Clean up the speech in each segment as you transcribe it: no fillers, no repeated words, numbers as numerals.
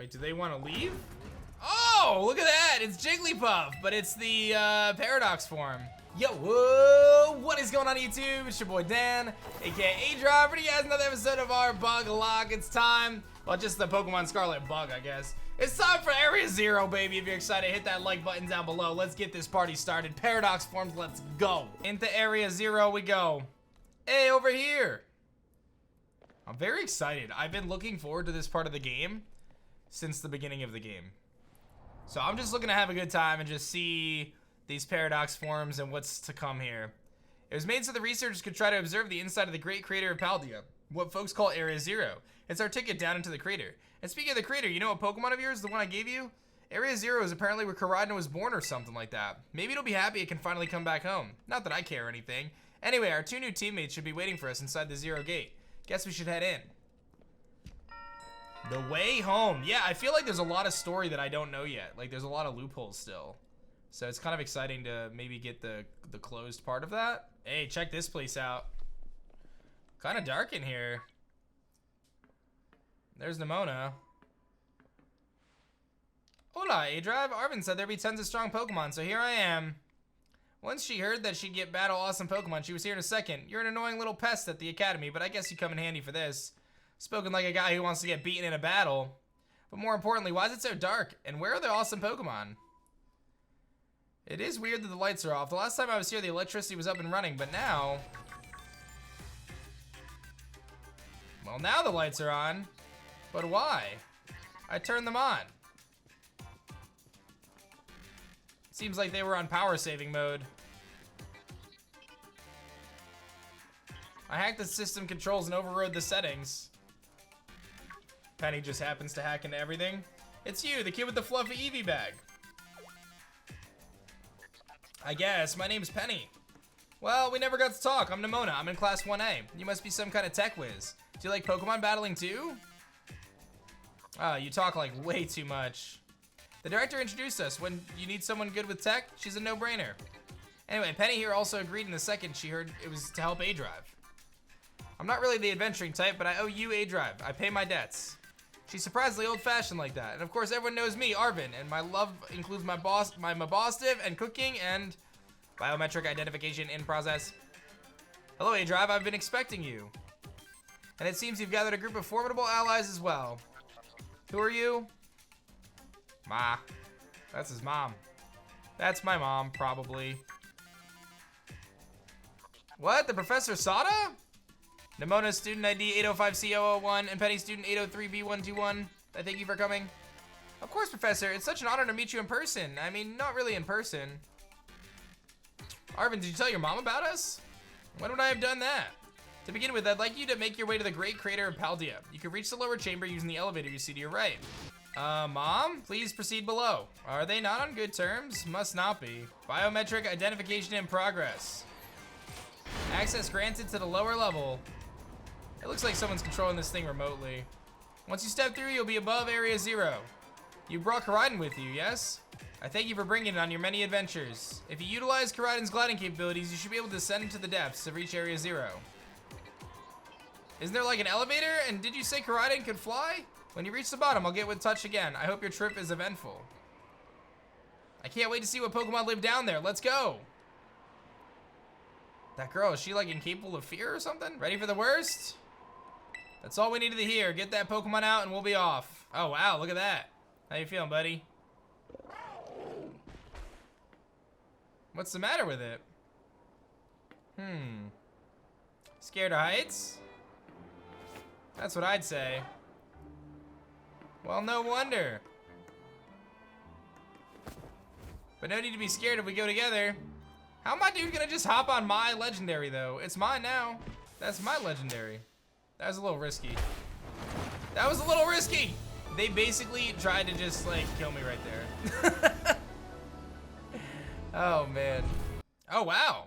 Wait, do they want to leave? Oh, look at that. It's Jigglypuff, but it's the Paradox form. Yo, whoa, what is going on YouTube? It's your boy Dan, aka aDrive, bringing you guys another episode of our BugLocke. It's time, well, just the Pokemon Scarlet bug, I guess. It's time for Area 0, baby. If you're excited, hit that like button down below. Let's get this party started. Paradox forms, let's go. Into Area 0 we go. Hey, over here. I'm very excited. I've been looking forward to this part of the game since the beginning of the game. So I'm just looking to have a good time and just see these paradox forms and what's to come here. It was made so the researchers could try to observe the inside of the great crater of Paldea, what folks call Area 0. It's our ticket down into the crater. And speaking of the crater, you know what Pokemon of yours, the one I gave you? Area 0 is apparently where Koraidon was born or something like that. Maybe it'll be happy it can finally come back home. Not that I care or anything. Anyway, our 2 new teammates should be waiting for us inside the 0 gate. Guess we should head in. The way home. Yeah, I feel like there's a lot of story that I don't know yet. Like, there's a lot of loopholes still. So it's kind of exciting to maybe get the closed part of that. Hey, check this place out. Kind of dark in here. There's Nimona. Hola, aDrive. Arvin said there'd be tons of strong Pokemon, so here I am. Once she heard that she'd get battle awesome Pokemon, she was here in a second. You're an annoying little pest at the academy, but I guess you come in handy for this. Spoken like a guy who wants to get beaten in a battle. But more importantly, why is it so dark? And where are the awesome Pokemon? It is weird that the lights are off. The last time I was here, the electricity was up and running, but now... Well, now the lights are on. But why? I turned them on. Seems like they were on power saving mode. I hacked the system controls and overrode the settings. Penny just happens to hack into everything. It's you, the kid with the fluffy Eevee bag. I guess. My name's Penny. Well, we never got to talk. I'm Nimona. I'm in class 1A. You must be some kind of tech whiz. Do you like Pokemon battling too? Oh, you talk like way too much. The director introduced us. When you need someone good with tech, she's a no-brainer. Anyway, Penny here also agreed in the second she heard it was to help aDrive. I'm not really the adventuring type, but I owe you aDrive. I pay my debts. She's surprisingly old-fashioned like that. And of course, everyone knows me, Arvin, and my love includes my Mabostive and cooking and biometric identification in process. Hello, aDrive. I've been expecting you. And it seems you've gathered a group of formidable allies as well. Who are you? Ma. That's his mom. That's my mom, probably. What? The Professor Sada? Nimona student ID 805C001 and Penny student 803B121. I thank you for coming. Of course, Professor. It's such an honor to meet you in person. I mean, not really in person. Arvin, did you tell your mom about us? When would I have done that? To begin with, I'd like you to make your way to the great crater of Paldea. You can reach the lower chamber using the elevator you see to your right. Mom? Please proceed below. Are they not on good terms? Must not be. Biometric identification in progress. Access granted to the lower level. It looks like someone's controlling this thing remotely. Once you step through, you'll be above Area 0. You brought Koraidon with you, yes? I thank you for bringing it on your many adventures. If you utilize Koraidon's gliding capabilities, you should be able to descend into the depths to reach Area 0. Isn't there like an elevator? And did you say Koraidon could fly? When you reach the bottom, I'll get with touch again. I hope your trip is eventful. I can't wait to see what Pokemon live down there. Let's go. That girl, is she like incapable of fear or something? Ready for the worst? That's all we needed to hear. Get that Pokemon out and we'll be off. Oh, wow, look at that. How you feeling, buddy? What's the matter with it? Scared of heights? That's what I'd say. Well, no wonder. But no need to be scared if we go together. How am I dude gonna just hop on my legendary though? It's mine now. That's my legendary. That was a little risky. That was a little risky. They basically tried to just like kill me right there. Oh man. Oh wow.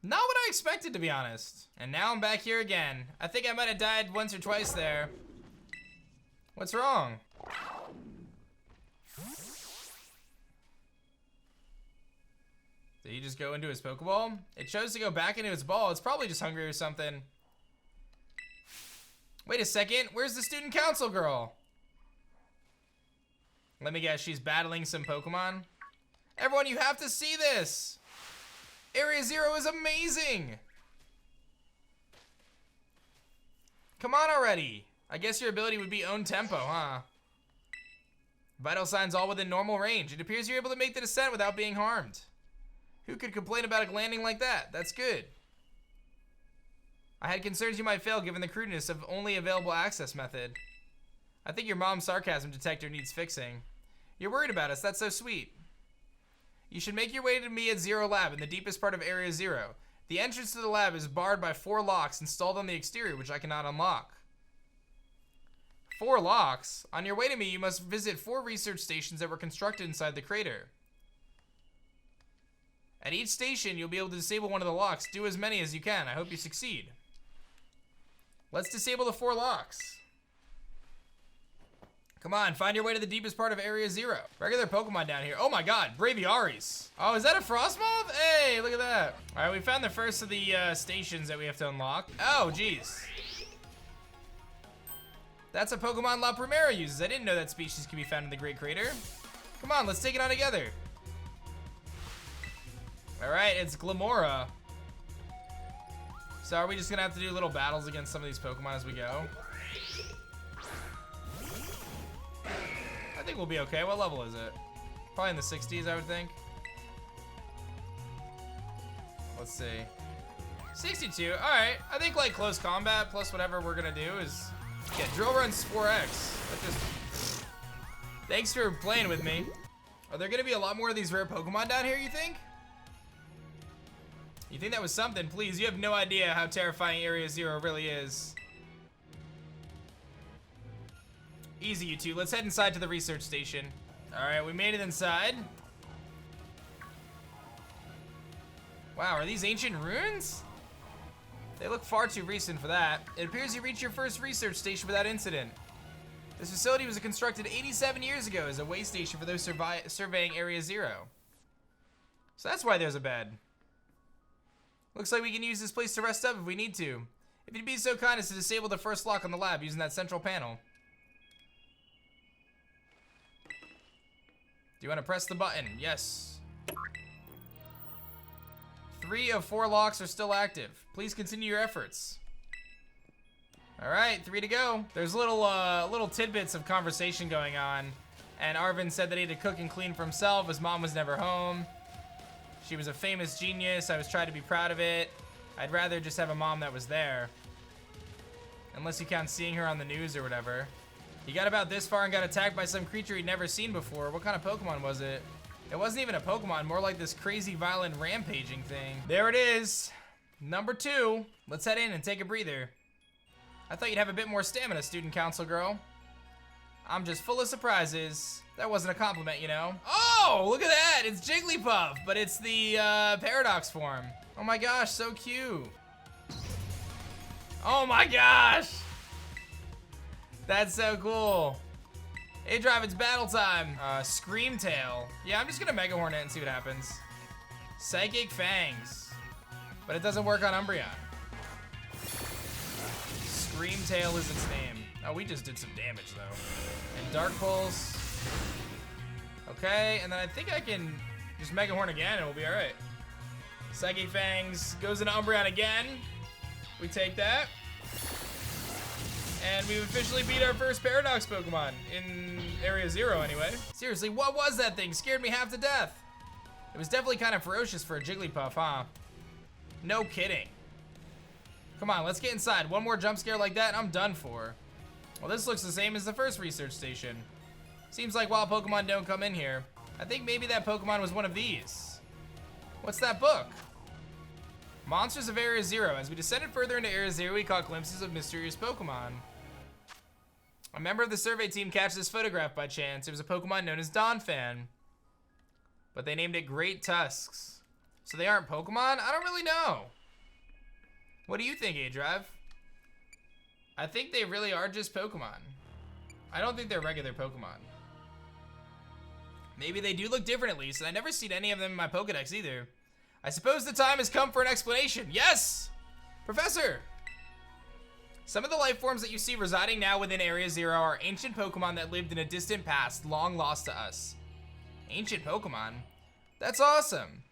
Not what I expected, to be honest. And now I'm back here again. I think I might have died once or twice there. What's wrong? Did he just go into his Pokeball? It chose to go back into its ball. It's probably just hungry or something. Wait a second, where's the student council girl? Let me guess, she's battling some Pokemon? Everyone, you have to see this! Area 0 is amazing! Come on already! I guess your ability would be own tempo, huh? Vital signs all within normal range. It appears you're able to make the descent without being harmed. Who could complain about a landing like that? That's good. I had concerns you might fail given the crudeness of only available access method. I think your mom's sarcasm detector needs fixing. You're worried about us, that's so sweet. You should make your way to me at Zero Lab in the deepest part of Area 0. The entrance to the lab is barred by 4 locks installed on the exterior, which I cannot unlock. 4 locks? On your way to me, you must visit 4 research stations that were constructed inside the crater. At each station, you'll be able to disable one of the locks. Do as many as you can. I hope you succeed. Let's disable the 4 locks. Come on, find your way to the deepest part of Area 0. Regular Pokemon down here. Oh my god, Braviaries. Oh, is that a Frostmoth? Hey, look at that. All right, we found the first of the stations that we have to unlock. Oh, geez. That's a Pokemon La Primera uses. I didn't know that species can be found in the Great Crater. Come on, let's take it on together. All right, it's Glamora. So are we just gonna have to do little battles against some of these Pokemon as we go? I think we'll be okay. What level is it? Probably in the 60s, I would think. Let's see. 62. All right. I think like close combat plus whatever we're gonna do is drill runs 4x. That just. Thanks for playing with me. Are there gonna be a lot more of these rare Pokemon down here? You think? You think that was something? Please, you have no idea how terrifying Area 0 really is. Easy, you two. Let's head inside to the research station. All right, we made it inside. Wow, are these ancient ruins? They look far too recent for that. It appears you reached your first research station without incident. This facility was constructed 87 years ago as a way station for those surveying Area 0. So that's why there's a bed. Looks like we can use this place to rest up if we need to. If you'd be so kind as to disable the first lock on the lab using that central panel. Do you want to press the button? Yes. 3 of 4 locks are still active. Please continue your efforts. All right, 3 to go. There's little tidbits of conversation going on. And Arvin said that he had to cook and clean for himself. His mom was never home. She was a famous genius. I was trying to be proud of it. I'd rather just have a mom that was there. Unless you count seeing her on the news or whatever. He got about this far and got attacked by some creature he'd never seen before. What kind of Pokemon was it? It wasn't even a Pokemon, more like this crazy violent rampaging thing. There it is. Number 2. Let's head in and take a breather. I thought you'd have a bit more stamina, student council girl. I'm just full of surprises. That wasn't a compliment, you know. Oh, look at that. It's Jigglypuff, but it's the Paradox form. Oh my gosh, so cute. Oh my gosh. That's so cool. aDrive, it's battle time. Screamtail. Yeah, I'm just gonna Mega Hornet and see what happens. Psychic Fangs. But it doesn't work on Umbreon. Screamtail is its name. Oh, we just did some damage though. And Dark Pulse. Okay, and then I think I can just Mega Horn again and we'll be alright. Psychic Fangs goes into Umbreon again. We take that. And we've officially beat our first Paradox Pokemon in Area 0 anyway. Seriously, what was that thing? Scared me half to death. It was definitely kind of ferocious for a Jigglypuff, huh? No kidding. Come on, let's get inside. One more jump scare like that and I'm done for. Well, this looks the same as the first research station. Seems like wild Pokemon don't come in here. I think maybe that Pokemon was one of these. What's that book? Monsters of Area 0. As we descended further into Area 0, we caught glimpses of mysterious Pokemon. A member of the survey team catches this photograph by chance. It was a Pokemon known as Donphan. But they named it Great Tusks. So they aren't Pokemon? I don't really know. What do you think, aDrive? I think they really are just Pokemon. I don't think they're regular Pokemon. Maybe they do look different at least, and I've never seen any of them in my Pokedex either. I suppose the time has come for an explanation. Yes! Professor! Some of the life forms that you see residing now within Area Zero are ancient Pokemon that lived in a distant past, long lost to us. Ancient Pokemon? That's awesome.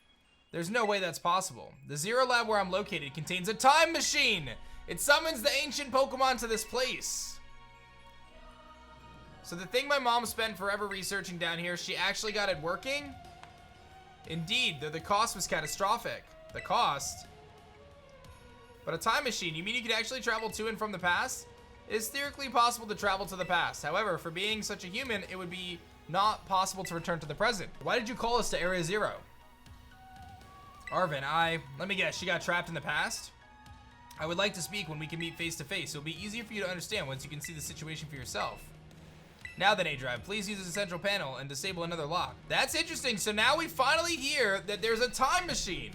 There's no way that's possible. The Zero Lab where I'm located contains a time machine. It summons the ancient Pokemon to this place. So the thing my mom spent forever researching down here, she actually got it working? Indeed, though the cost was catastrophic. The cost? But a time machine, you mean you could actually travel to and from the past? It is theoretically possible to travel to the past. However, for being such a human, it would be not possible to return to the present. Why did you call us to Area Zero? Arvin, let me guess, she got trapped in the past? I would like to speak when we can meet face to face. It'll be easier for you to understand once you can see the situation for yourself. Now then, aDrive, please use the central panel and disable another lock. That's interesting. So now we finally hear that there's a time machine.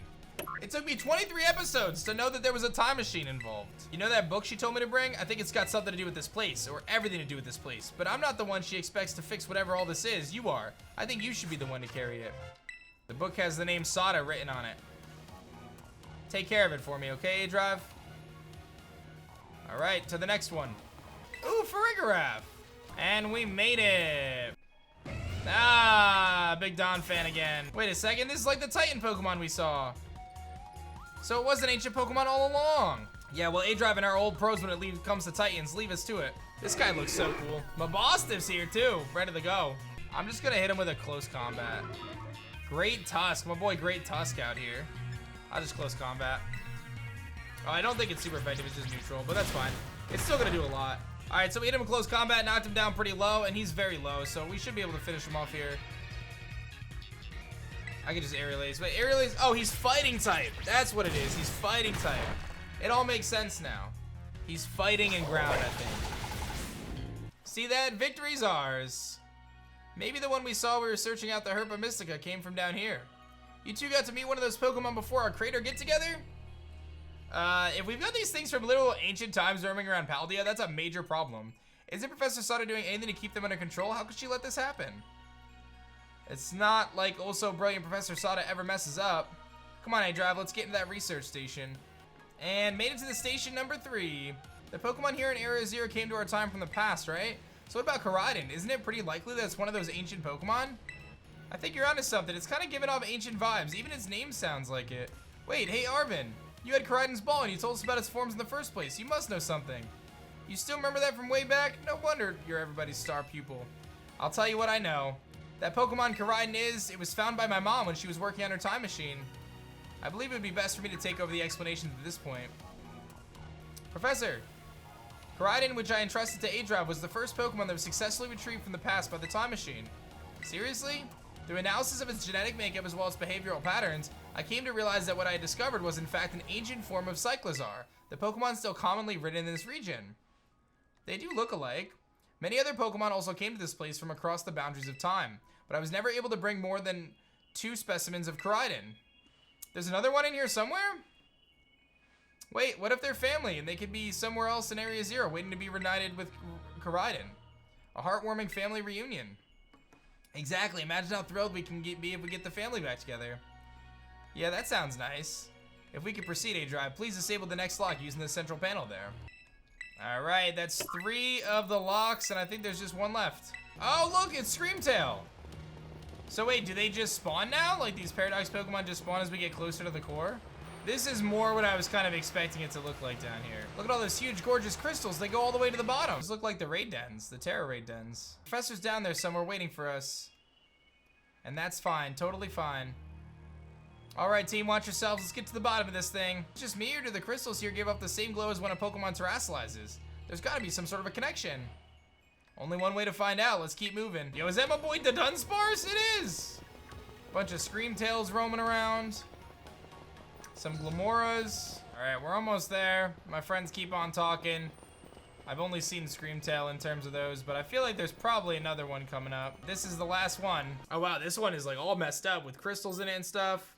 It took me 23 episodes to know that there was a time machine involved. You know that book she told me to bring? I think it's got something to do with this place, or everything to do with this place. But I'm not the one she expects to fix whatever all this is. You are. I think you should be the one to carry it. The book has the name Sada written on it. Take care of it for me, okay, aDrive? All right, to the next one. Ooh, Farigiraf. And we made it. Ah, Big Don fan again. Wait a second, this is like the Titan Pokemon we saw. So it was an ancient Pokemon all along. Yeah, well, aDrive and our old pros when it comes to Titans, leave us to it. This guy looks so cool. Mabostiff's here too, ready to go. I'm just gonna hit him with a close combat. Great Tusk, my boy Great Tusk out here. I'll just close combat. Oh, I don't think it's super effective, it's just neutral, but that's fine. It's still gonna do a lot. All right, so we hit him in close combat, knocked him down pretty low, and he's very low, so we should be able to finish him off here. I can just Aerial Ace. Wait, Aerial Ace, oh, he's fighting type. That's what it is, he's fighting type. It all makes sense now. He's fighting in ground, I think. See that? Victory's ours. Maybe the one we saw we were searching out the Herba Mystica came from down here. You two got to meet one of those Pokemon before our crater get-together? If we've got these things from literal ancient times roaming around Paldea, that's a major problem. Isn't Professor Sada doing anything to keep them under control? How could she let this happen? It's not like also brilliant Professor Sada ever messes up. Come on, aDrive, let's get into that research station. And made it to the station number 3. The Pokemon here in Area Zero came to our time from the past, right? So what about Koraidon? Isn't it pretty likely that it's one of those ancient Pokemon? I think you're onto something. It's kind of giving off ancient vibes. Even its name sounds like it. Wait, hey Arvin. You had Koraidon's ball and you told us about its forms in the first place. You must know something. You still remember that from way back? No wonder you're everybody's star pupil. I'll tell you what I know. That Pokemon Koraidon it was found by my mom when she was working on her time machine. I believe it would be best for me to take over the explanations at this point. Professor, Koraidon, which I entrusted to aDrive, was the first Pokemon that was successfully retrieved from the past by the time machine. Seriously? Through analysis of its genetic makeup as well as behavioral patterns, I came to realize that what I had discovered was in fact an ancient form of Cyclizar, the Pokemon still commonly ridden in this region. They do look alike. Many other Pokemon also came to this place from across the boundaries of time, but I was never able to bring more than 2 specimens of Koraidon. There's another one in here somewhere? Wait, what if they're family and they could be somewhere else in Area Zero waiting to be reunited with Koraidon? A heartwarming family reunion. Exactly, imagine how thrilled we can be if we get the family back together. Yeah, that sounds nice. If we could proceed, aDrive, please disable the next lock using the central panel there. All right, that's 3 of the locks, and I think there's just 1 left. Oh, look, it's Screamtail. So wait, do they just spawn now? Like these Paradox Pokemon just spawn as we get closer to the core? This is more what I was kind of expecting it to look like down here. Look at all those huge, gorgeous crystals. They go all the way to the bottom. These look like the raid dens, the Terra raid dens. Professor's down there somewhere waiting for us. And that's fine, totally fine. All right, team, watch yourselves. Let's get to the bottom of this thing. It's just me, or do the crystals here give off the same glow as when a Pokemon terrestrializes? There's gotta be some sort of a connection. Only one way to find out. Let's keep moving. Yo, is that my boy the Dunsparce? It is! Bunch of Screamtails roaming around. Some Glamoras. All right, we're almost there. My friends keep on talking. I've only seen Screamtail in terms of those, but I feel like there's probably another one coming up. This is the last one. Oh wow, this one is like all messed up with crystals in it and stuff.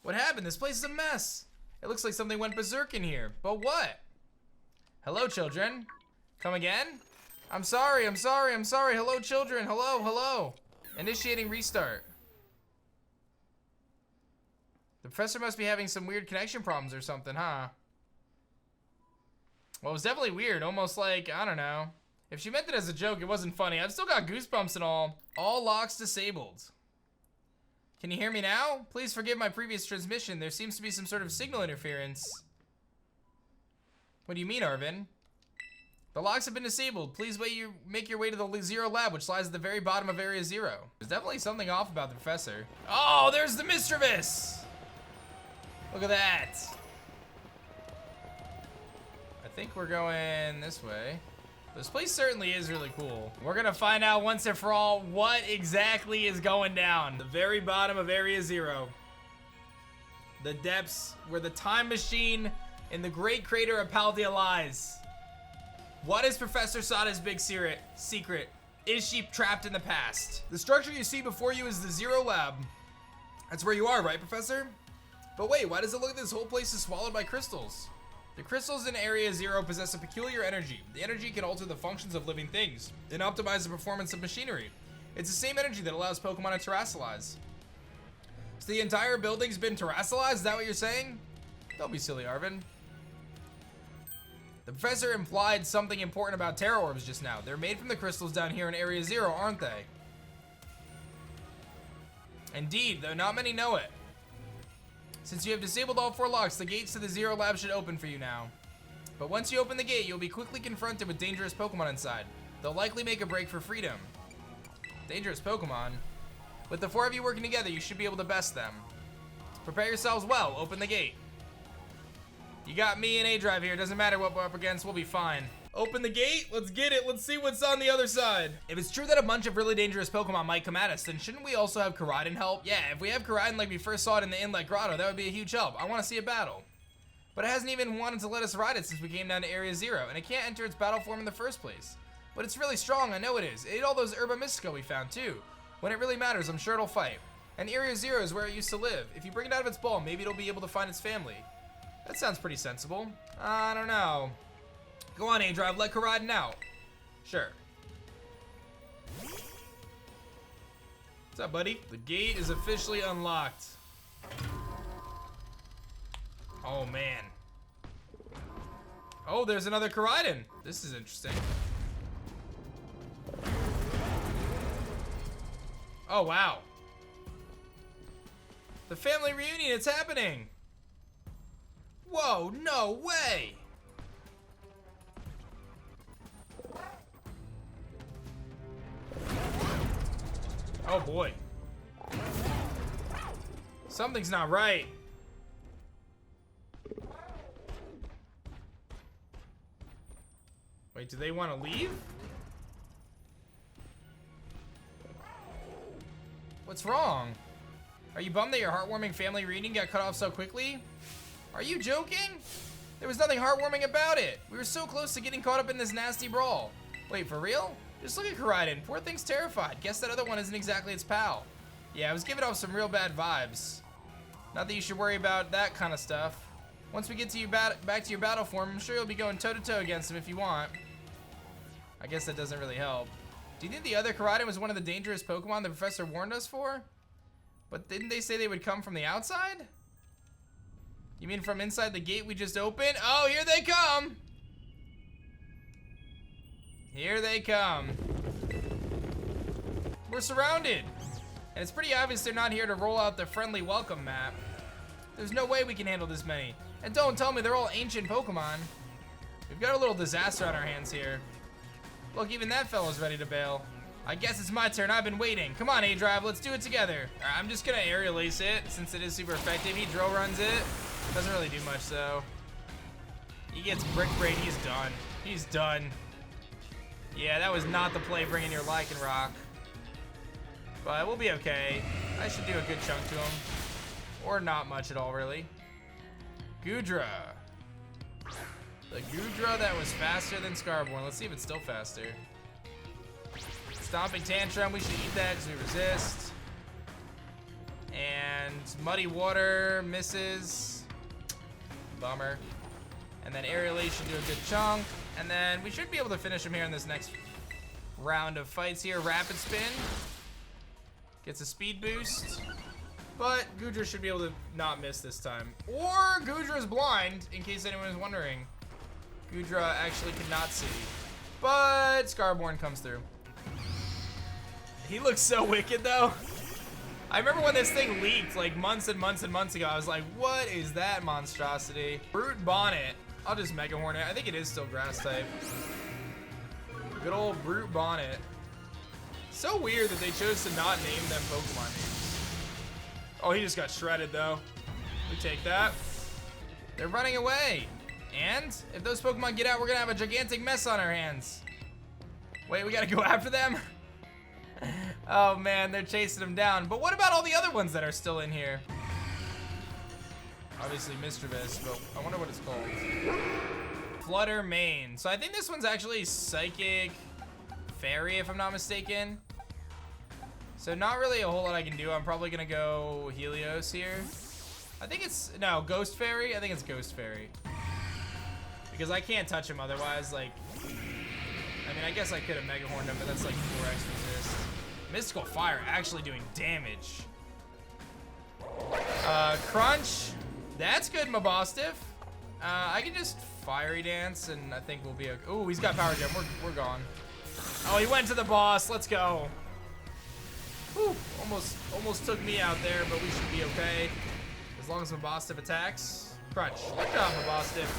What happened? This place is a mess. It looks like something went berserk in here, but what? Hello, children. Come again? I'm sorry. Hello, children. Hello. Initiating restart. The professor must be having some weird connection problems or something, huh? Well, it was definitely weird. Almost like, I don't know. If she meant it as a joke, it wasn't funny. I've still got goosebumps and all. All locks disabled. Can you hear me now? Please forgive my previous transmission. There seems to be some sort of signal interference. What do you mean, Arvin? The locks have been disabled. Please make your way to the Zero Lab, which lies at the very bottom of Area Zero. There's definitely something off about the professor. Oh, there's the Mischievous! Look at that. I think we're going this way. This place certainly is really cool. We're gonna find out once and for all what exactly is going down. The very bottom of Area Zero. The depths where the time machine in the great crater of Paldea lies. What is Professor Sada's big secret? Is she trapped in the past? The structure you see before you is the Zero Lab. That's where you are, right, Professor? But wait, why does it look like this whole place is swallowed by crystals? The crystals in Area Zero possess a peculiar energy. The energy can alter the functions of living things and optimize the performance of machinery. It's the same energy that allows Pokemon to terrestrialize. So the entire building's been terrestrialized? Is that what you're saying? Don't be silly, Arvin. The professor implied something important about Terra Orbs just now. They're made from the crystals down here in Area Zero, aren't they? Indeed, though not many know it. Since you have disabled all 4 locks, the gates to the Zero Lab should open for you now. But once you open the gate, you'll be quickly confronted with dangerous Pokemon inside. They'll likely make a break for freedom. Dangerous Pokemon? With the 4 of you working together, you should be able to best them. Prepare yourselves well. Open the gate. You got me and aDrive here. Doesn't matter what we're up against. We'll be fine. Open the gate. Let's get it. Let's see what's on the other side. If it's true that a bunch of really dangerous Pokemon might come at us, then shouldn't we also have Koraidon help? Yeah, if we have Koraidon like we first saw it in the Inlet Grotto, that would be a huge help. I want to see a battle. But it hasn't even wanted to let us ride it since we came down to Area Zero, and it can't enter its battle form in the first place. But it's really strong, I know it is. It ate all those Herba Mystica we found too. When it really matters, I'm sure it'll fight. And Area Zero is where it used to live. If you bring it out of its ball, maybe it'll be able to find its family. That sounds pretty sensible. I don't know. Go on, aDrive, let Koraidon out. Sure. What's up, buddy? The gate is officially unlocked. Oh, man. Oh, there's another Koraidon. This is interesting. Oh, wow. The family reunion, it's happening. Whoa, no way. Oh boy. Something's not right. Wait, do they want to leave? What's wrong? Are you bummed that your heartwarming family reunion got cut off so quickly? Are you joking? There was nothing heartwarming about it. We were so close to getting caught up in this nasty brawl. Wait, for real? Just look at Koraidon. Poor thing's terrified. Guess that other one isn't exactly its pal. Yeah, I was giving off some real bad vibes. Not that you should worry about that kind of stuff. Once we get to back to your battle form, I'm sure you'll be going toe-to-toe against him if you want. I guess that doesn't really help. Do you think the other Koraidon was one of the dangerous Pokemon the professor warned us for? But didn't they say they would come from the outside? You mean from inside the gate we just opened? Oh, here they come! Here they come. We're surrounded. And it's pretty obvious they're not here to roll out the friendly welcome map. There's no way we can handle this many. And don't tell me they're all ancient Pokemon. We've got a little disaster on our hands here. Look, even that fellow's ready to bail. I guess it's my turn. I've been waiting. Come on, aDrive, let's do it together. All right, I'm just gonna aerial ace it since it is super effective. He drill runs it. Doesn't really do much though. He gets Brick Brain. He's done. He's done. Yeah, that was not the play bringing your Lycanroc. But we'll be okay. I should do a good chunk to him. Or not much at all, really. Goodra. The Goodra that was faster than Scarborn. Let's see if it's still faster. Stomping Tantrum. We should eat that because we resist. And Muddy Water misses. Bummer. And then Aerial Ace should do a good chunk. And then we should be able to finish him here in this next round of fights here. Rapid Spin. Gets a speed boost. But Goodra should be able to not miss this time. Or Goodra's blind, in case anyone is wondering. Goodra actually cannot see. But Scarborn comes through. He looks so wicked though. I remember when this thing leaked like months and months and months ago. I was like, what is that monstrosity? Brute Bonnet. I'll just Mega Hornet. I think it is still grass type. Good old Brute Bonnet. So weird that they chose to not name them Pokemon names. Oh, he just got shredded though. We take that. They're running away. And if those Pokemon get out, we're gonna have a gigantic mess on our hands. Wait, we gotta go after them? Oh man, they're chasing them down. But what about all the other ones that are still in here? Obviously Mischievous, but I wonder what it's called. Flutter Mane. So I think this one's actually Psychic Fairy, if I'm not mistaken. So not really a whole lot I can do. I'm probably gonna go Helios here. I think it's, no, Ghost Fairy. I think it's Ghost Fairy. Because I can't touch him otherwise, like, I mean, I guess I could have Mega Horned him, but that's like 4x resist. Mystical Fire actually doing damage. Crunch. That's good, Mabostiff. I can just Fiery Dance, and I think we'll be okay. Ooh, he's got Power Gem. We're gone. Oh, he went to the boss. Let's go. Whew, almost took me out there, but we should be okay. As long as Mabostiff attacks. Crunch. Good job, Mabostiff.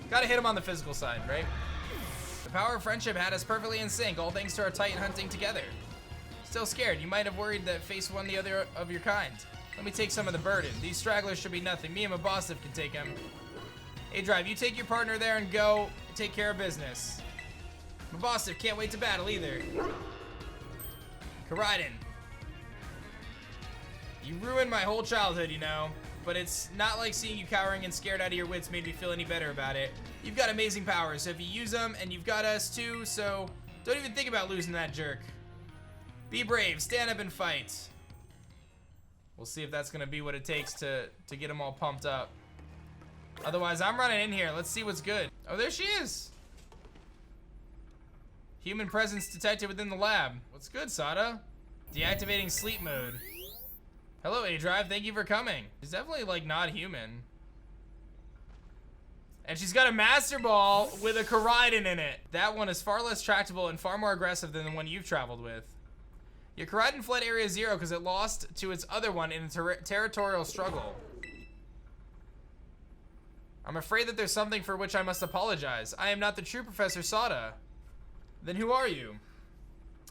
Gotta hit him on the physical side, right? The power of friendship had us perfectly in sync, all thanks to our Titan hunting together. Still scared. You might have worried that face one the other of your kind. Let me take some of the burden. These stragglers should be nothing. Me and Mabostiff can take them. aDrive, you take your partner there and go take care of business. Mabostiff can't wait to battle either. Koraidon. You ruined my whole childhood, you know. But it's not like seeing you cowering and scared out of your wits made me feel any better about it. You've got amazing powers, so if you use them, and you've got us too, so don't even think about losing that jerk. Be brave, stand up and fight. We'll see if that's gonna be what it takes to get them all pumped up. Otherwise, I'm running in here. Let's see what's good. Oh, there she is. Human presence detected within the lab. What's good, Sada? Deactivating sleep mode. Hello, aDrive. Thank you for coming. She's definitely, like, not human. And she's got a Master Ball with a Koraidon in it. That one is far less tractable and far more aggressive than the one you've traveled with. Your Koraidon fled Area 0 because it lost to its other one in a territorial struggle. I'm afraid that there's something for which I must apologize. I am not the true Professor Sada. Then who are you?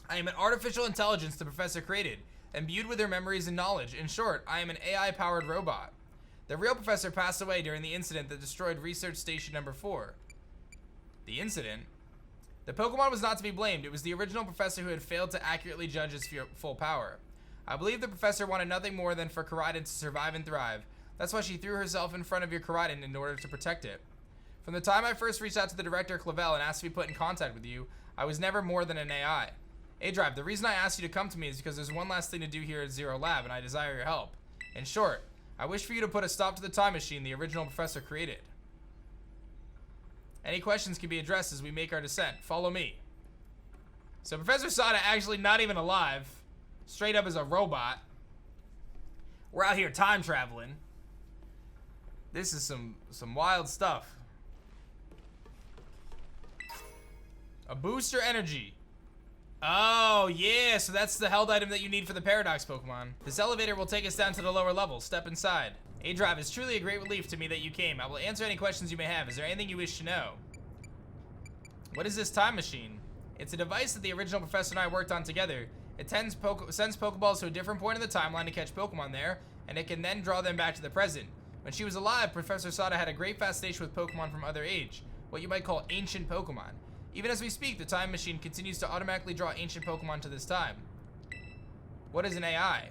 I am an artificial intelligence the Professor created, imbued with her memories and knowledge. In short, I am an AI-powered robot. The real Professor passed away during the incident that destroyed Research Station number 4. The incident? The Pokemon was not to be blamed. It was the original Professor who had failed to accurately judge his full power. I believe the Professor wanted nothing more than for Koraidon to survive and thrive. That's why she threw herself in front of your Koraidon in order to protect it. From the time I first reached out to the director, Clavel, and asked to be put in contact with you, I was never more than an AI. aDrive, the reason I asked you to come to me is because there's one last thing to do here at Zero Lab, and I desire your help. In short, I wish for you to put a stop to the time machine the original Professor created. Any questions can be addressed as we make our descent. Follow me. So Professor Sada actually not even alive. Straight up as a robot. We're out here time traveling. This is some wild stuff. A booster energy. Oh, yeah, so that's the held item that you need for the Paradox Pokemon. This elevator will take us down to the lower level. Step inside. aDrive, it's truly a great relief to me that you came. I will answer any questions you may have. Is there anything you wish to know? What is this time machine? It's a device that the original Professor and I worked on together. It sends Pokeballs to a different point in the timeline to catch Pokemon there, and it can then draw them back to the present. When she was alive, Professor Sada had a great fascination with Pokemon from other age, what you might call ancient Pokemon. Even as we speak, the time machine continues to automatically draw ancient Pokemon to this time. What is an AI?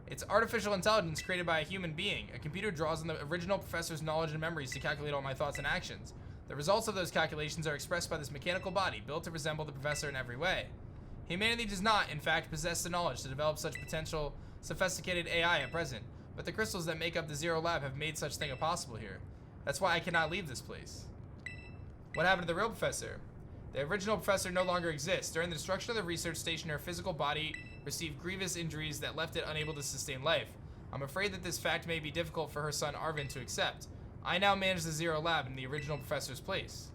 It's artificial intelligence created by a human being. A computer draws on the original Professor's knowledge and memories to calculate all my thoughts and actions. The results of those calculations are expressed by this mechanical body, built to resemble the Professor in every way. Humanity does not, in fact, possess the knowledge to develop such potential sophisticated AI at present, but the crystals that make up the Zero Lab have made such thing possible here. That's why I cannot leave this place. What happened to the real Professor? The original Professor no longer exists. During the destruction of the research station, her physical body received grievous injuries that left it unable to sustain life. I'm afraid that this fact may be difficult for her son Arvin to accept. I now manage the Zero Lab in the original professor's place.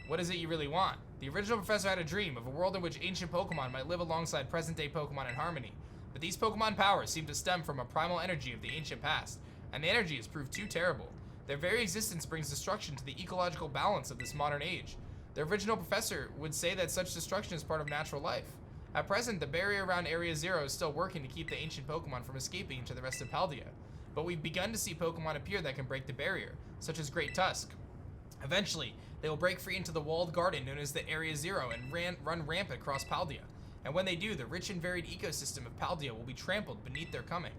What is it you really want? The original professor had a dream of a world in which ancient Pokemon might live alongside present-day Pokemon in harmony. But these Pokemon powers seem to stem from a primal energy of the ancient past, and the energy has proved too terrible. Their very existence brings destruction to the ecological balance of this modern age. The original professor would say that such destruction is part of natural life. At present, the barrier around Area Zero is still working to keep the ancient Pokemon from escaping into the rest of Paldea. But we've begun to see Pokemon appear that can break the barrier, such as Great Tusk. Eventually, they will break free into the walled garden known as the Area Zero and run rampant across Paldea. And when they do, the rich and varied ecosystem of Paldea will be trampled beneath their coming.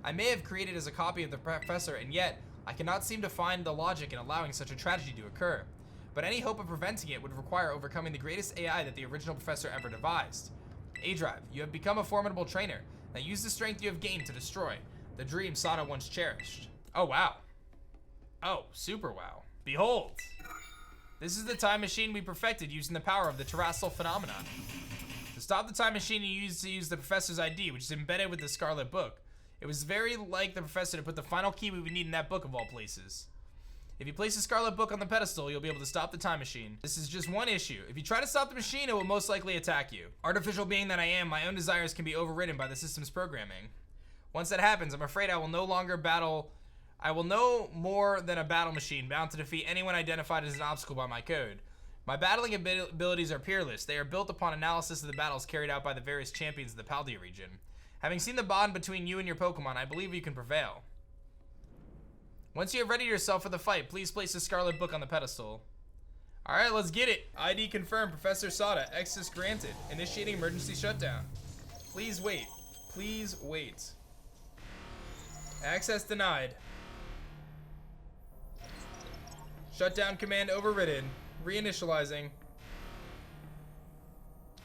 I may have created as a copy of the professor, and yet, I cannot seem to find the logic in allowing such a tragedy to occur. But any hope of preventing it would require overcoming the greatest AI that the original professor ever devised. aDrive, you have become a formidable trainer. Now use the strength you have gained to destroy the dream Sada once cherished. Oh, wow. Oh, super wow. Behold. This is the time machine we perfected using the power of the terrestrial phenomenon. To stop the time machine, you used to use the professor's ID, which is embedded with the Scarlet Book. It was very like the professor to put the final key we would need in that book of all places. If you place the Scarlet Book on the pedestal, you'll be able to stop the time machine. This is just one issue. If you try to stop the machine, it will most likely attack you. Artificial being that I am, my own desires can be overridden by the system's programming. Once that happens, I'm afraid I will no more than a battle machine bound to defeat anyone identified as an obstacle by my code. My battling abilities are peerless. They are built upon analysis of the battles carried out by the various champions of the Paldea region. Having seen the bond between you and your Pokemon, I believe you can prevail. Once you have readied yourself for the fight, please place the Scarlet Book on the pedestal. Alright, let's get it. ID confirmed, Professor Sada. Access granted. Initiating emergency shutdown. Please wait. Please wait. Access denied. Shutdown command overridden. Reinitializing.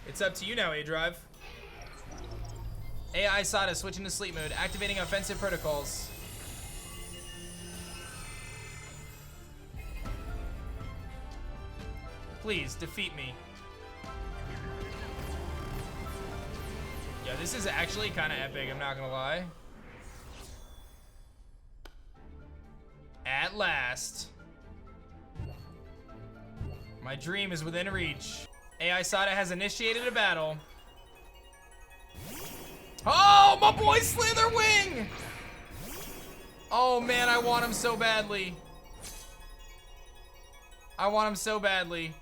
It's up to you now, aDrive. AI Sada switching to sleep mode, activating offensive protocols. Please, defeat me. Yeah, this is actually kind of epic, I'm not gonna lie. At last. My dream is within reach. AI Sada has initiated a battle. Oh, my boy Slitherwing! Oh man, I want him so badly. I want him so badly.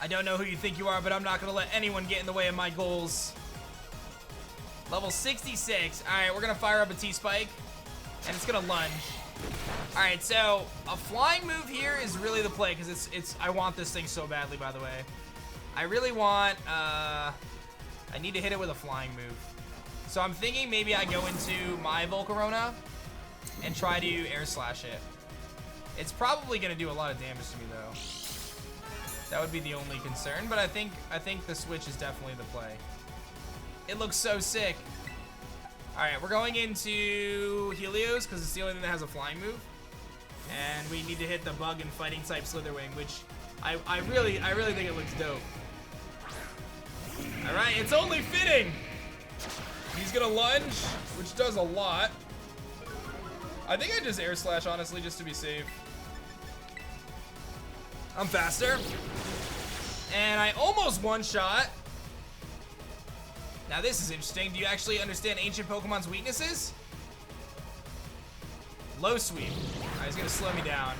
I don't know who you think you are, but I'm not gonna let anyone get in the way of my goals. Level 66. All right, we're gonna fire up a T-Spike, and it's gonna lunge. All right, so a flying move here is really the play, because I want this thing so badly, by the way. I really want, I need to hit it with a flying move. So I'm thinking maybe I go into my Volcarona and try to air slash it. It's probably gonna do a lot of damage to me though. That would be the only concern, but I think the switch is definitely the play. It looks so sick. All right, we're going into Helios because it's the only thing that has a flying move. And we need to hit the bug and fighting type Slitherwing, which I really think it looks dope. All right, it's only fitting. He's gonna lunge, which does a lot. I think I just air slash, honestly, just to be safe. I'm faster. And I almost one-shot. Now this is interesting. Do you actually understand ancient Pokemon's weaknesses? Low sweep. All right, he's gonna slow me down.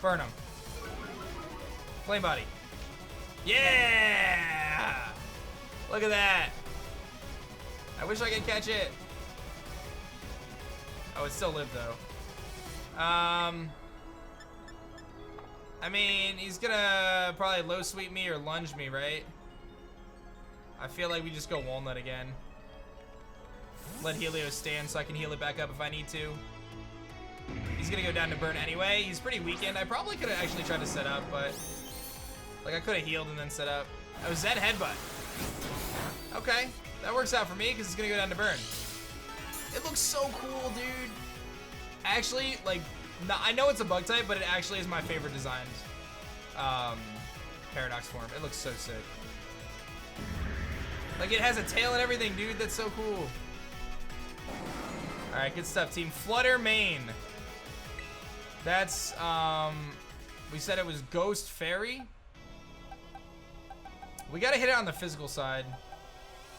Burn him. Flame body. Yeah! Look at that. I wish I could catch it. Oh, it still lived though. I mean, he's gonna probably low sweep me or lunge me, right? I feel like we just go Walnut again. Let Helios stand so I can heal it back up if I need to. He's gonna go down to burn anyway. He's pretty weakened. I probably could have actually tried to set up, but like I could have healed and then set up. Oh, Zed Headbutt. Okay, that works out for me because it's gonna go down to burn. It looks so cool, dude. Actually, like, I know it's a bug type, but it actually is my favorite designed Paradox form. It looks so sick. Like, it has a tail and everything, dude. That's so cool. Alright, good stuff, team. Flutter main. That's, we said it was Ghost Fairy. We gotta hit it on the physical side.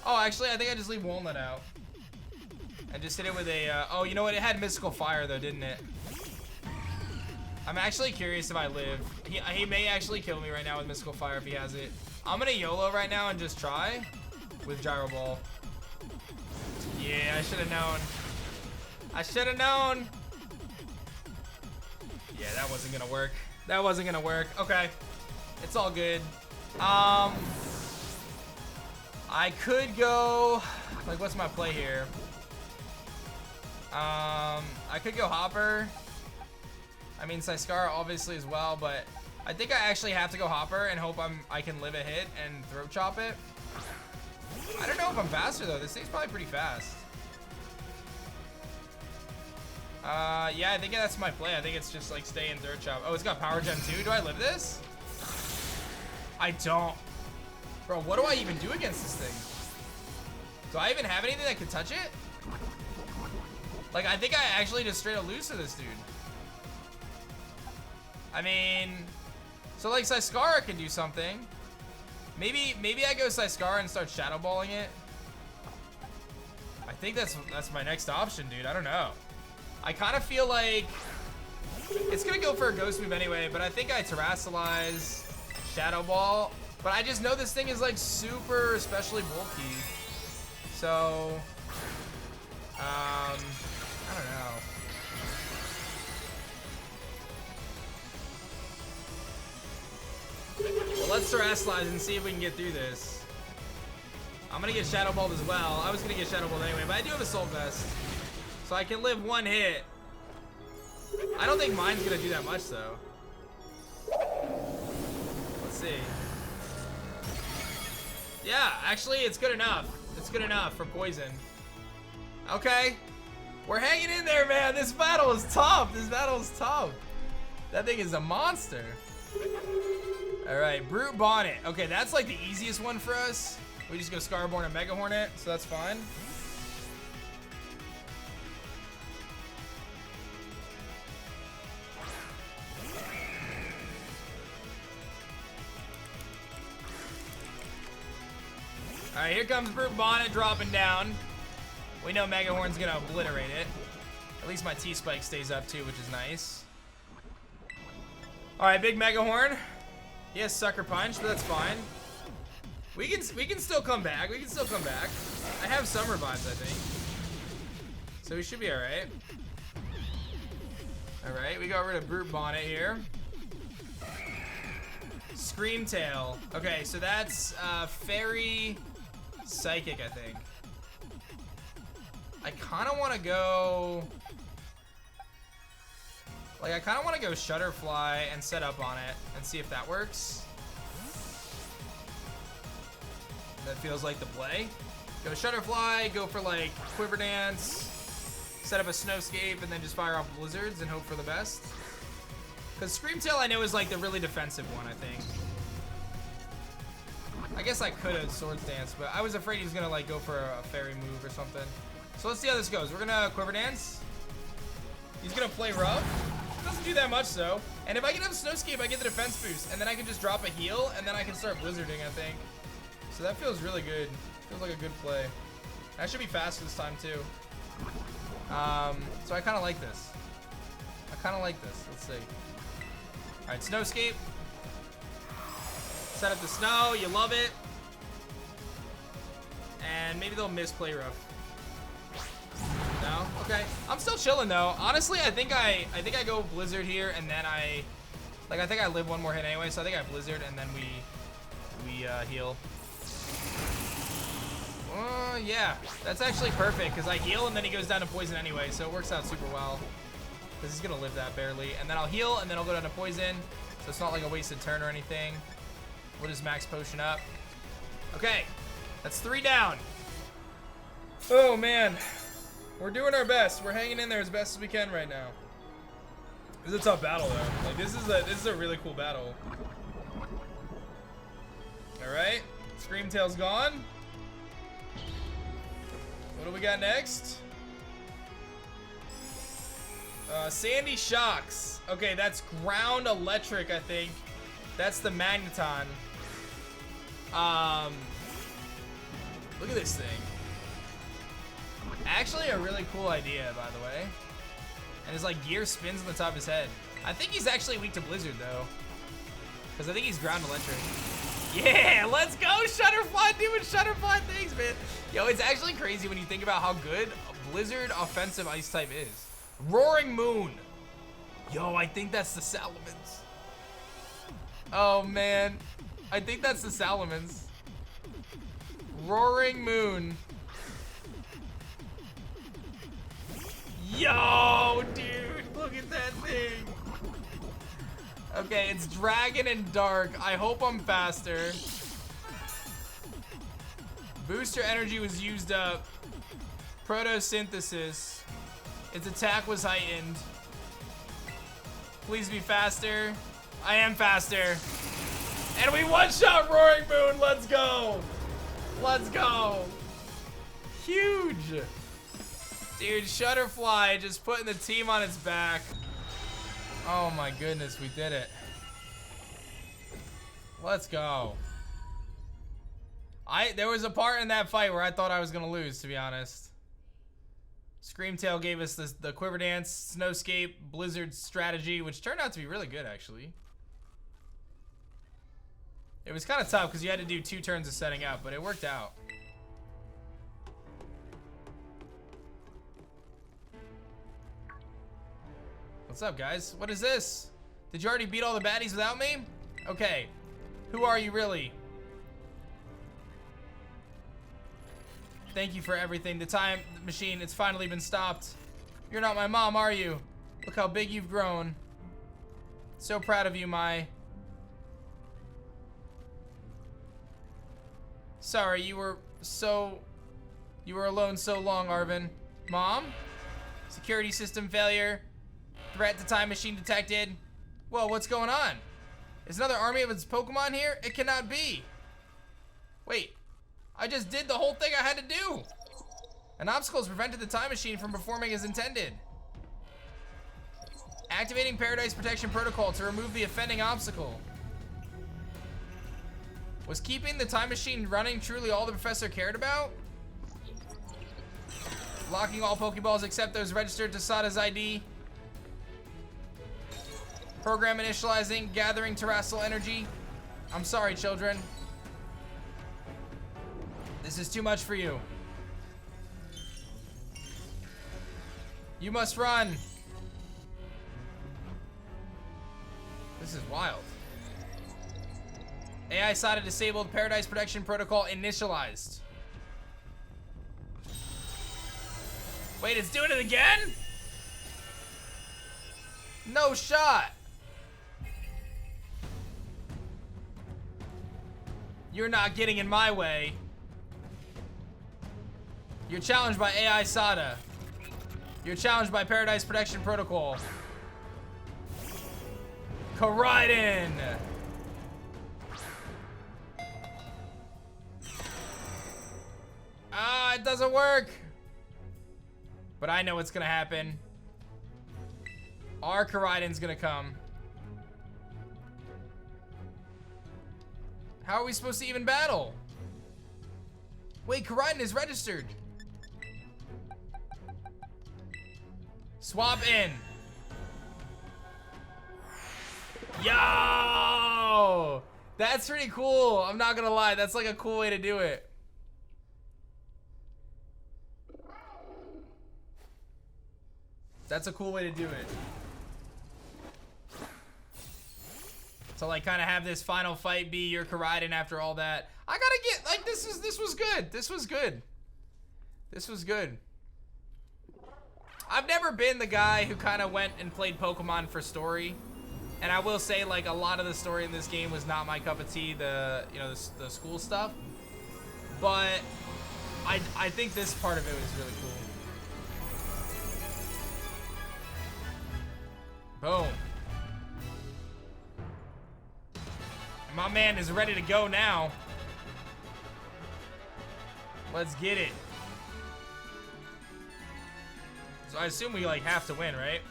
Oh, actually, I think I just leave Walnut out. And just hit it with a, oh, you know what? It had Mystical Fire, though, didn't it? I'm actually curious if I live. He may actually kill me right now with Mystical Fire if he has it. I'm gonna YOLO right now and just try with Gyro Ball. Yeah, I should have known. I should have known. Yeah, that wasn't gonna work. That wasn't gonna work. Okay, it's all good. I could go, like, what's my play here? I could go Hopper. I mean, Saiskara obviously as well, but I think I actually have to go Hopper and hope I can live a hit and throat chop it. I don't know if I'm faster though. This thing's probably pretty fast. Yeah, I think that's my play. I think it's just like stay in throat chop. Oh, it's got Power Gem too. Do I live this? I don't. Bro, what do I even do against this thing? Do I even have anything that can touch it? Like, I think I actually just straight up lose to this dude. I mean, so like Saiskara can do something. Maybe I go Saiskara and start Shadow Balling it. I think that's my next option, dude. I don't know. I kind of feel like it's gonna go for a ghost move anyway, but I think I Terrasilize, Shadow Ball. But I just know this thing is like super especially bulky. So, I don't know. Well, let's Terrasilize and see if we can get through this. I'm gonna get Shadow Balled as well. I was gonna get Shadow Balled anyway, but I do have a Soul Vest. So I can live one hit. I don't think mine's gonna do that much though. Let's see. Yeah, actually it's good enough. It's good enough for poison. Okay. We're hanging in there, man. This battle is tough. This battle is tough. That thing is a monster. All right, Brute Bonnet. Okay, that's like the easiest one for us. We just go Scarborn and Mega Hornet, so that's fine. All right, here comes Brute Bonnet dropping down. We know Mega Horn's gonna obliterate it. At least my T-Spike stays up too, which is nice. All right, big Mega Horn. He has Sucker Punch, but that's fine. We can still come back. We can still come back. I have some revives, I think. So we should be all right. All right, we got rid of Brute Bonnet here. Scream Tail. Okay, so that's Fairy Psychic, I think. I kind of want to go... Like, I kind of want to go Shutterfly and set up on it and see if that works. That feels like the play. Go Shutterfly, go for like Quiver Dance, set up a Snowscape, and then just fire off Blizzards and hope for the best. Because Scream Tail I know is like the really defensive one, I think. I guess I could have Swords Dance, but I was afraid he was gonna like go for a fairy move or something. So let's see how this goes. We're gonna Quiver Dance. He's gonna play rough. Doesn't do that much though. And if I get up Snowscape, I get the defense boost, and then I can just drop a heal, and then I can start Blizzarding, I think. So that feels really good. Feels like a good play. I should be fast this time too. So I kind of like this. I kind of like this. Let's see. All right, Snowscape. Set up the snow. You love it. And maybe they'll misplay rough. No? Okay. I'm still chilling though. Honestly, I think I go Blizzard here, and then I think I live one more hit anyway, so I think I Blizzard, and then we heal. Yeah, that's actually perfect, because I heal, and then he goes down to poison anyway, so it works out super well. Because he's going to live that barely. And then I'll heal, and then I'll go down to poison, so it's not like a wasted turn or anything. We'll just max potion up. Okay, that's 3 down. Oh, man. We're doing our best. We're hanging in there as best as we can right now. This is a tough battle, though. Like, this is a really cool battle. All right, Scream Tail's gone. What do we got next? Sandy Shocks. Okay, that's ground electric, I think. That's the Magneton. Look at this thing. Actually, a really cool idea, by the way. And his like gear spins on the top of his head. I think he's actually weak to Blizzard though, because I think he's ground electric. Yeah, let's go, Shutterfly doing Shutterfly things, man. Yo, it's actually crazy when you think about how good a Blizzard offensive ice type is. Roaring Moon. Yo, I think that's the Salamence. Oh man, I think that's the Salamence. Roaring Moon. Yo, dude, look at that thing. Okay, it's Dragon and Dark. I hope I'm faster. Booster energy was used up. Photosynthesis. Its attack was heightened. Please be faster. I am faster. And we one-shot Roaring Moon. Let's go. Let's go. Huge. Dude, Shutterfly just putting the team on its back. Oh my goodness, we did it. Let's go. There was a part in that fight where I thought I was gonna lose, to be honest. Screamtail gave us the Quiver Dance, Snowscape, Blizzard strategy, which turned out to be really good, actually. It was kind of tough because you had to do 2 turns of setting up, but it worked out. What's up, guys? What is this? Did you already beat all the baddies without me? Okay. Who are you really? Thank you for everything. The time machine, it's finally been stopped. You're not my mom, are you? Look how big you've grown. So proud of you, Mai. Sorry, you were alone so long, Arvin. Mom? Security system failure. Threat to time machine detected. Whoa, what's going on? Is another army of its Pokemon here? It cannot be. Wait, I just did the whole thing I had to do. An obstacle has prevented the time machine from performing as intended. Activating Paradise Protection Protocol to remove the offending obstacle. Was keeping the time machine running truly all the professor cared about? Locking all Pokeballs except those registered to Sada's ID. Program initializing, gathering terrestrial energy. I'm sorry, children. This is too much for you. You must run. This is wild. AI SATA disabled, Paradise Protection Protocol initialized. Wait, it's doing it again? No shot. You're not getting in my way. You're challenged by AI SATA. You're challenged by Paradise Protection Protocol. Koraidon. Ah, it doesn't work. But I know what's gonna happen. Our Koraidon's gonna come. How are we supposed to even battle? Wait, Koraidon is registered. Swap in. Yo! That's pretty cool. I'm not gonna lie. That's like a cool way to do it. That's a cool way to do it. So like kind of have this final fight be your Koraidon after all that. I gotta get like this was good. This was good. This was good. I've never been the guy who kind of went and played Pokemon for story. And I will say like a lot of the story in this game was not my cup of tea, the school stuff. But I think this part of it was really cool. Boom. My man is ready to go now. Let's get it. So I assume we like have to win, right?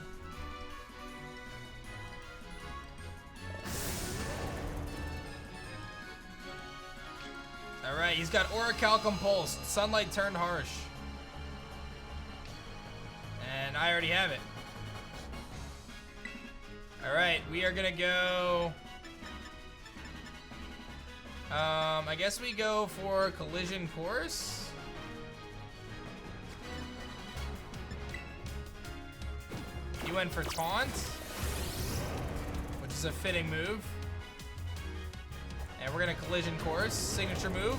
right, he's got Oracle Compulsed, Sunlight Turned Harsh. And I already have it. All right, we are gonna go. I guess we go for Collision Course. You went for Taunt, which is a fitting move. And we're gonna Collision Course, signature move.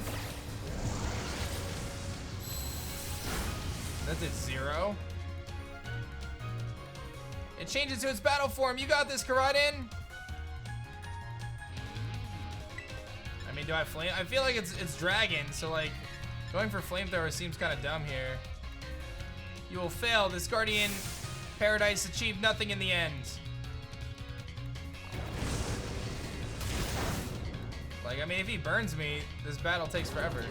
That did 0. It changes to its battle form. You got this, Koraidon. I mean, do I flame? I feel like it's dragon, so like going for flamethrower seems kind of dumb here. You will fail. This Guardian Paradise achieved nothing in the end. Like, I mean, if he burns me, this battle takes forever.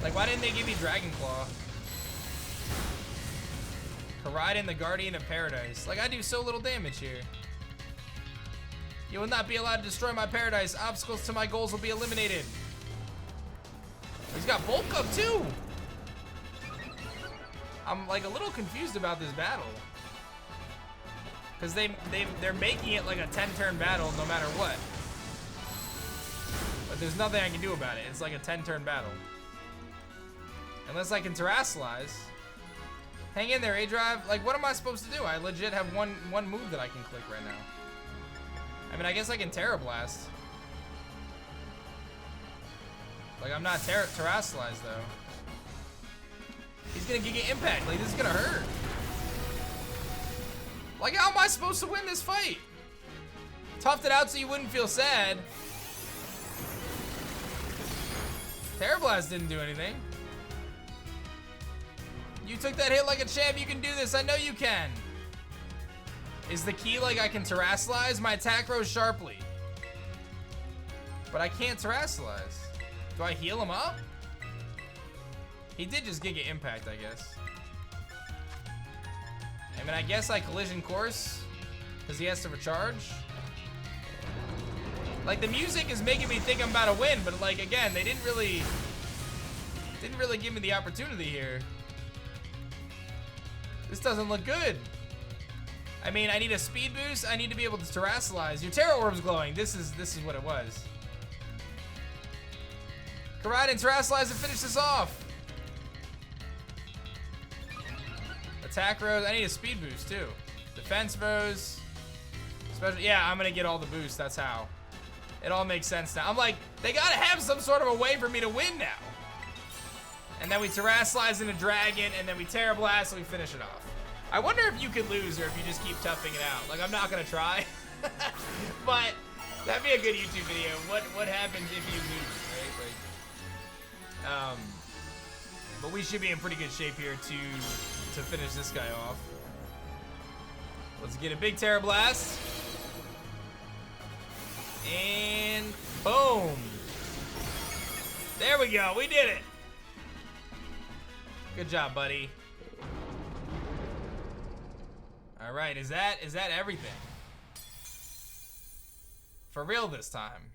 Like, why didn't they give me Dragon Claw? Koraidon, the Guardian of Paradise. Like, I do so little damage here. You will not be allowed to destroy my paradise. Obstacles to my goals will be eliminated. He's got bulk up too. I'm like a little confused about this battle. Because they're making it like a 10-turn battle no matter what. But there's nothing I can do about it. It's like a 10-turn battle. Unless I can Terrasilize. Hang in there, aDrive. Like, what am I supposed to do? I legit have one move that I can click right now. I mean, I guess I can Terra Blast. Like, I'm not Terrasilize though. He's gonna Giga Impact. Like, this is gonna hurt. Like, how am I supposed to win this fight? Toughed it out so you wouldn't feel sad. Terra Blast didn't do anything. You took that hit like a champ. You can do this. I know you can. Is the key like I can Terrasilize? My attack rose sharply. But I can't Terrasilize. Do I heal him up? He did just Giga Impact, I guess. I mean, I guess I Collision Course because he has to recharge. Like, the music is making me think I'm about to win, but like, again, they didn't really give me the opportunity here. This doesn't look good. I mean, I need a speed boost. I need to be able to Terrasilize. Your Terra Orb's glowing. This is what it was. Koraidon, Terrasilize and finish this off. Attack rose. I need a speed boost too. Defense rose. Special. Yeah, I'm gonna get all the boosts. That's how. It all makes sense now. I'm like, they gotta have some sort of a way for me to win now. And then we Terrasilize into Dragon, and then we Terra Blast, and we finish it off. I wonder if you could lose or if you just keep toughing it out. Like, I'm not gonna try, but that'd be a good YouTube video. What happens if you lose, right? Like, but we should be in pretty good shape here to finish this guy off. Let's get a big Terra Blast. And boom. There we go, we did it. Good job, buddy. All right, is that everything? For real this time.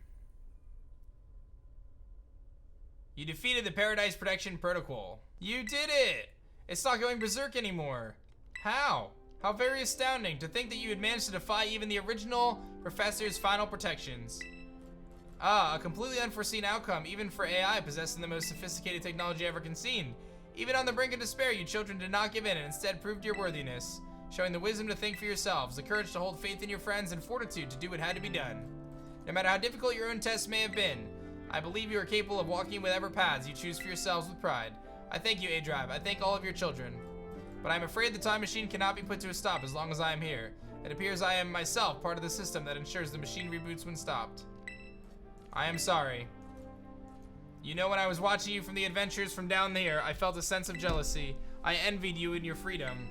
You defeated the Paradise Protection Protocol. You did it! It's not going berserk anymore. How? How very astounding to think that you had managed to defy even the original professor's final protections. Ah, a completely unforeseen outcome, even for AI possessing the most sophisticated technology ever conceived. Even on the brink of despair, you children did not give in and instead proved your worthiness, showing the wisdom to think for yourselves, the courage to hold faith in your friends, and fortitude to do what had to be done. No matter how difficult your own tests may have been, I believe you are capable of walking whatever paths you choose for yourselves with pride. I thank you, aDrive. I thank all of your children. But I am afraid the time machine cannot be put to a stop as long as I am here. It appears I am myself part of the system that ensures the machine reboots when stopped. I am sorry. You know, when I was watching you from the adventures from down there, I felt a sense of jealousy. I envied you in your freedom.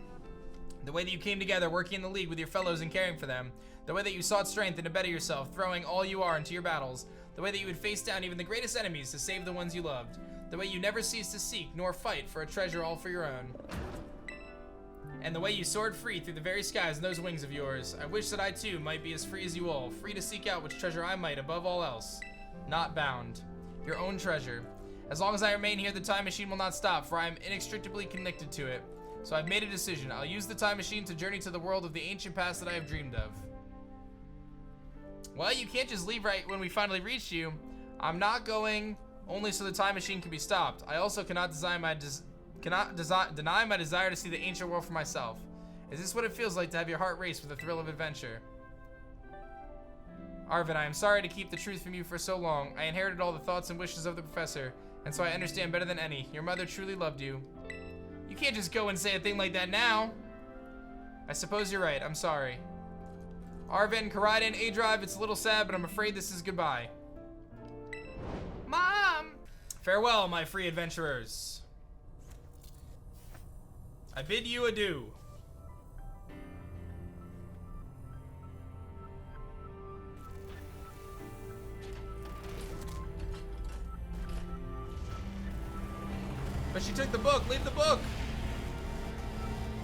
The way that you came together, working in the league with your fellows and caring for them. The way that you sought strength and to better yourself, throwing all you are into your battles. The way that you would face down even the greatest enemies to save the ones you loved. The way you never ceased to seek nor fight for a treasure all for your own. And the way you soared free through the very skies in those wings of yours. I wish that I too might be as free as you all, free to seek out which treasure I might above all else. Not bound. Your own treasure. As long as I remain here, the time machine will not stop, for I am inextricably connected to it. So I've made a decision. I'll use the time machine to journey to the world of the ancient past that I have dreamed of. Well, you can't just leave right when we finally reach you. I'm not going only so the time machine can be stopped. I also cannot deny my desire to see the ancient world for myself. Is this what it feels like to have your heart race with the thrill of adventure? Arvin, I am sorry to keep the truth from you for so long. I inherited all the thoughts and wishes of the professor, and so I understand better than any. Your mother truly loved you. You can't just go and say a thing like that now. I suppose you're right. I'm sorry. Arvin, Koraidon, aDrive, it's a little sad, but I'm afraid this is goodbye. Mom! Farewell, my free adventurers. I bid you adieu. But she took the book. Leave the book.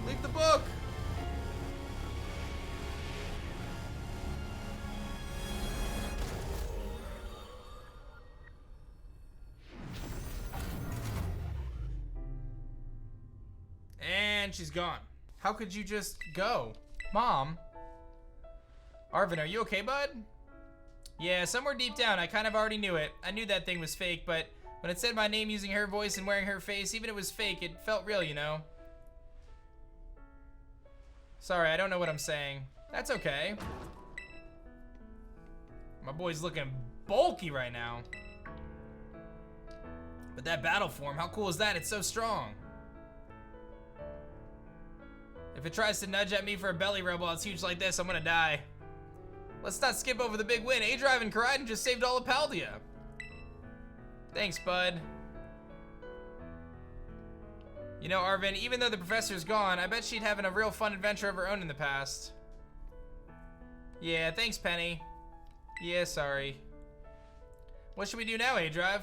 Leave the book. And she's gone. How could you just go? Mom? Arvin, are you okay, bud? Yeah, somewhere deep down, I kind of already knew it. I knew that thing was fake, but when it said my name using her voice and wearing her face, even if it was fake, it felt real, you know? Sorry, I don't know what I'm saying. That's okay. My boy's looking bulky right now. But that battle form, how cool is that? It's so strong. If it tries to nudge at me for a belly rub while it's huge like this, I'm gonna die. Let's not skip over the big win. aDrive and Koraidon just saved all of Paldea. Thanks, bud. You know, Arvin, even though the professor's gone, I bet she'd having a real fun adventure of her own in the past. Yeah, thanks, Penny. Yeah, sorry. What should we do now, aDrive?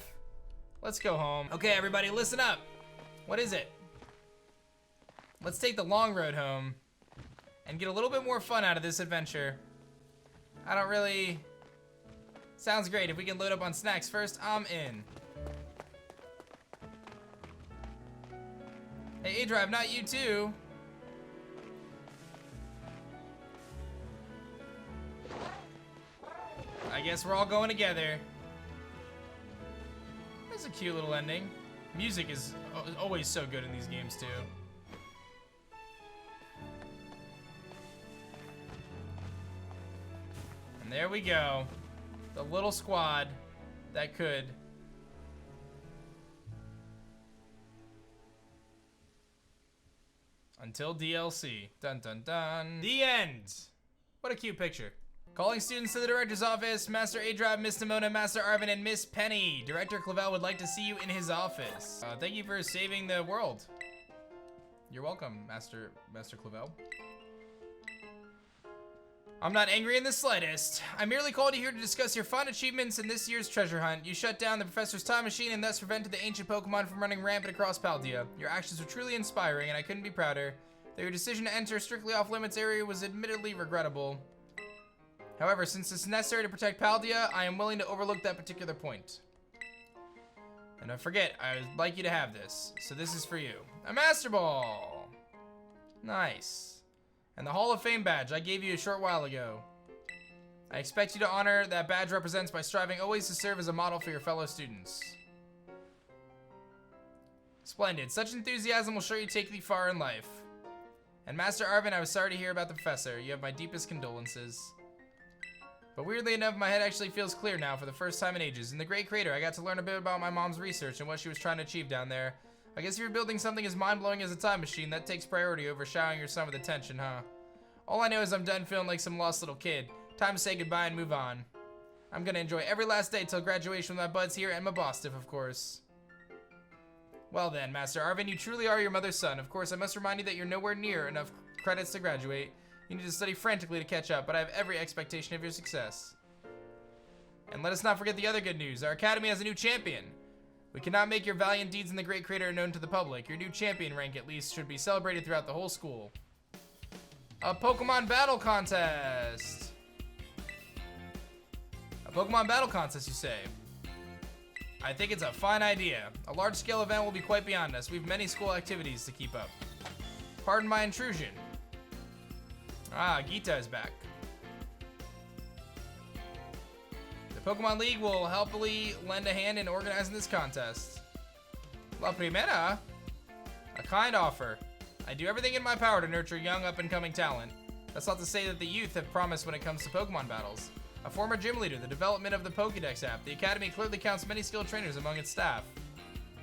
Let's go home. Okay, everybody, listen up. What is it? Let's take the long road home and get a little bit more fun out of this adventure. I don't really... Sounds great. If we can load up on snacks first, I'm in. Hey, aDrive, not you too. I guess we're all going together. That's a cute little ending. Music is always so good in these games too. And there we go. The little squad that could. Until DLC. Dun dun dun. The end. What a cute picture. Calling students to the director's office. Master aDrive, Miss Nimona, Master Arvin, and Miss Penny. Director Clavel would like to see you in his office. Thank you for saving the world. You're welcome, Master Clavel. I'm not angry in the slightest. I merely called you here to discuss your fun achievements in this year's treasure hunt. You shut down the professor's time machine and thus prevented the ancient Pokemon from running rampant across Paldea. Your actions were truly inspiring, and I couldn't be prouder. Though your decision to enter a strictly off-limits area was admittedly regrettable. However, since it's necessary to protect Paldea, I am willing to overlook that particular point. And don't forget, I would like you to have this. So this is for you. A Master Ball! Nice. And the Hall of Fame badge I gave you a short while ago. I expect you to honor that badge represents by striving always to serve as a model for your fellow students. Splendid. Such enthusiasm will sure you take thee far in life. And Master Arvin, I was sorry to hear about the professor. You have my deepest condolences. But weirdly enough, my head actually feels clear now for the first time in ages. In the Great Crater, I got to learn a bit about my mom's research and what she was trying to achieve down there. I guess if you're building something as mind-blowing as a time machine, that takes priority over showering your son with attention, huh? All I know is I'm done feeling like some lost little kid. Time to say goodbye and move on. I'm gonna enjoy every last day till graduation with my buds here and my boss stiff, of course. Well then, Master Arvin, you truly are your mother's son. Of course, I must remind you that you're nowhere near enough credits to graduate. You need to study frantically to catch up, but I have every expectation of your success. And let us not forget the other good news. Our academy has a new champion. We cannot make your valiant deeds in the Great Crater known to the public. Your new champion rank, at least, should be celebrated throughout the whole school. A Pokemon battle contest. A Pokemon battle contest, you say? I think it's a fine idea. A large-scale event will be quite beyond us. We have many school activities to keep up. Pardon my intrusion. Ah, Gita is back. The Pokemon League will helpfully lend a hand in organizing this contest. La Primera? A kind offer. I do everything in my power to nurture young up-and-coming talent. That's not to say that the youth have promised when it comes to Pokemon battles. A former gym leader, the development of the Pokédex app, the Academy clearly counts many skilled trainers among its staff.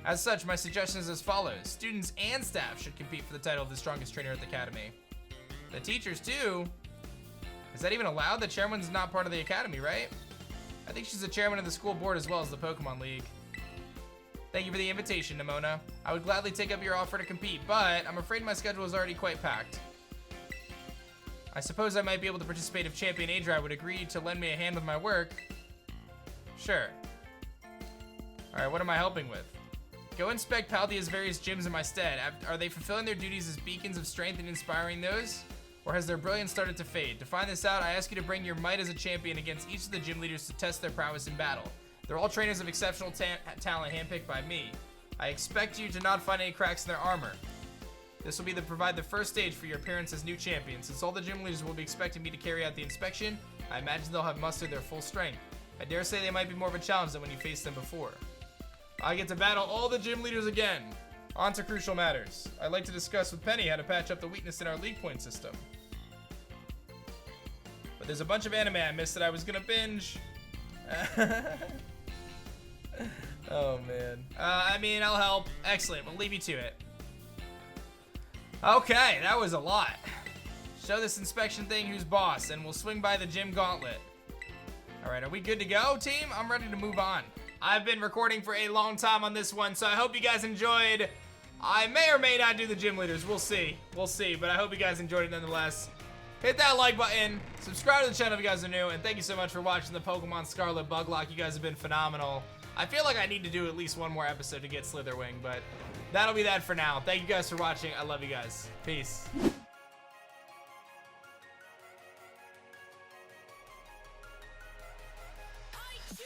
As such, my suggestion is as follows. Students and staff should compete for the title of the strongest trainer at the Academy. The teachers, too? Is that even allowed? The chairwoman's not part of the Academy, right? I think she's the chairman of the school board as well as the Pokemon League. Thank you for the invitation, Nimona. I would gladly take up your offer to compete, but I'm afraid my schedule is already quite packed. I suppose I might be able to participate if Champion aDrive would agree to lend me a hand with my work. Sure. Alright, what am I helping with? Go inspect Paldea's various gyms in my stead. Are they fulfilling their duties as beacons of strength and inspiring those? Or has their brilliance started to fade? To find this out, I ask you to bring your might as a champion against each of the gym leaders to test their prowess in battle. They're all trainers of exceptional talent handpicked by me. I expect you to not find any cracks in their armor. This will be to provide the first stage for your appearance as new champion. Since all the gym leaders will be expecting me to carry out the inspection, I imagine they'll have mustered their full strength. I dare say they might be more of a challenge than when you faced them before. I get to battle all the gym leaders again. On to crucial matters. I'd like to discuss with Penny how to patch up the weakness in our league point system. But there's a bunch of anime I missed that I was gonna binge. Oh man. I mean, I'll help. Excellent, we'll leave you to it. Okay, that was a lot. Show this inspection thing who's boss, and we'll swing by the gym gauntlet. All right, are we good to go, team? I'm ready to move on. I've been recording for a long time on this one, so I hope you guys enjoyed. I may or may not do the gym leaders. We'll see. We'll see, but I hope you guys enjoyed it nonetheless. Hit that like button, subscribe to the channel if you guys are new, and thank you so much for watching the Pokemon Scarlet BugLocke. You guys have been phenomenal. I feel like I need to do at least one more episode to get Slitherwing, but that'll be that for now. Thank you guys for watching. I love you guys. Peace.